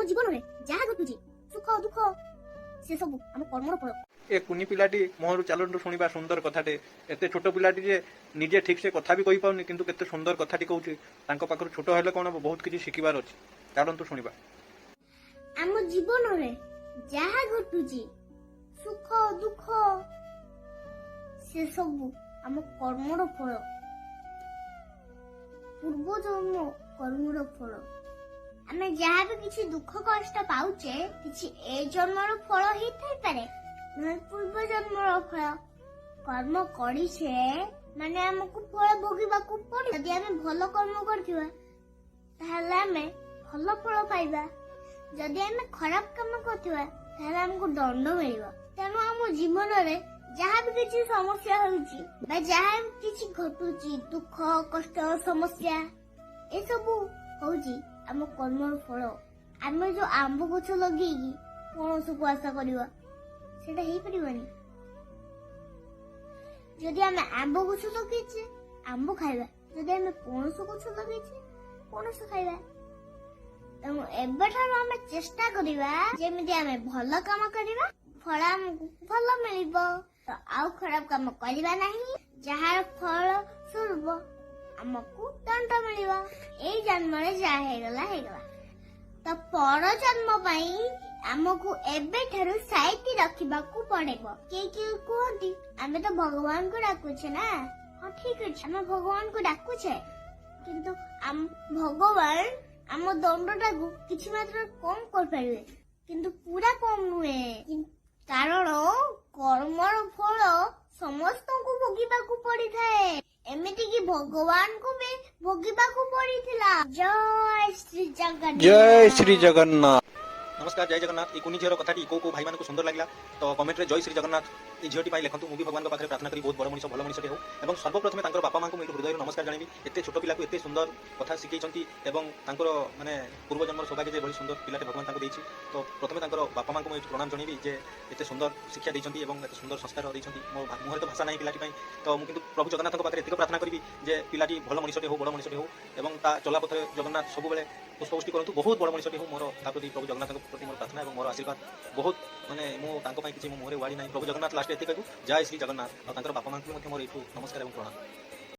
जीवन में जहाँ घटुची सुख दुख से सब आम कर्मर फल। ए कुनी पिलाटी मोहर चलंतु शुणा सुंदर कथाटे एते छोट पिलाटी जे निजे ठीक से कथा भी कहि पाउनी किंतु केते सुंदर कथाटी कहूची तांको पाखर छोट हेले कोन बहुत किछि शिखिबार अछि चलंतु शुणिबा। आम जीवन में जहाँ घटुची सुख दुख से सब आम कर्मर फल पूर्व जन्म कर्मर फल। आमे जहाँ भी किसी दुख कष्ट पाउचे किसी ए जन्मर फल ही थाई पारे न पूर्व जन्मर फल। कर्म करिछे माने हमको फल भोगिबाकू पड़े। यदि आमे भल कर्म करथिबा ताहले आमे भल फल पाइबा। जदि आमे खराब काम करथिबा ताहले हमको दंड मिलिबा। तेनु हम जीवन रे जहाँ भी किसी समस्या होउची बा जहाँ भी किसी घटुची दुख कष्ट समस्या ए सब होउची आम कर्मर फल। आम जो आंब गछ लगे पणस को आशा करवा सेटा हेई परिवानी। जदि आम आंब गछ लगे आंब खाइबा जदि आम पणस गछ लगे पणस खाइबा। तेणु एबेठार आम चेष्टा करवा जेमिति आम भल काम करवा फल आमको भल मिलिबो। तो आउ खराब काम करवा नहीं जहार फल स्वरूप आमको दंड मिलिबो। ए जन्म रे जा हेगला तो पर जन्म पाई आमको एबे ठारू साइति रखिबाकू पड़ेबो। के कहती आमे तो भगवान को डाकुछे ना। हां ठीक अछि आमे भगवान को डाकुछे किंतु आम भगवान आम दंडटा को किछि मात्र कम कर परिबे किंतु पूरा कम नुहे। कारण कर्मर फल समस्त को भोगिबाकू पड़ी थाए एमिति कि भगवान को भी भोगिबाकू पड़ीथिला। जय श्री जगन्नाथ। जय श्री जगन्नाथ। नमस्कार जय जगन्नाथ। कुनी झीर कथाटी को भाई मान को सुंदर लगे तो कमेंट रे जय श्री जगन्नाथ ये झीटी लिखु। मुझे भगवान पाखे प्रार्थना करी बहुत बड़ मनीष भल मनीषटे हो और सर्वप्रथम तांकर बापा मां को हृदय नमस्कार जणाबी। एते छोट पिला को एते सुंदर कथा शिखैछंती एवं तांकर माने पूर्व जन्म सौभाग्य जे बड़ी सुंदर पिलाटे भगवान तांको देछि। तो प्रथमे तांकर बापा मां को प्रणाम जणाबी जे एते सुंदर शिक्षा दैछंती एवं एते सुंदर संस्कार दैछंती। मो मुहर तो भाषा नाही पिलाटी पई तो मु किंतु प्रभु जगन्नाथ पाखे एतिक प्रार्थना करी जे पिलाटी भल मनीषटे हो बड़ मनीषटे हो एवं ता चला पथरे जगन्नाथ सब बेले पुष्पवृष्टि करंतु बहुत बड़ मनीषटे हो। मोर ता प्रति प्रभु जगन्नाथ प्रति मोर प्रार्थना एवं मोर आशीर्वाद बहुत माने मो तांको पई किछि मो मुहरे वाडी नाही। प्रभु जगन्नाथ लास्ट एतिक कहू जय श्री जगन्नाथ और तांकर बापा मां को मोर एठू नमस्कार एवं प्रणाम।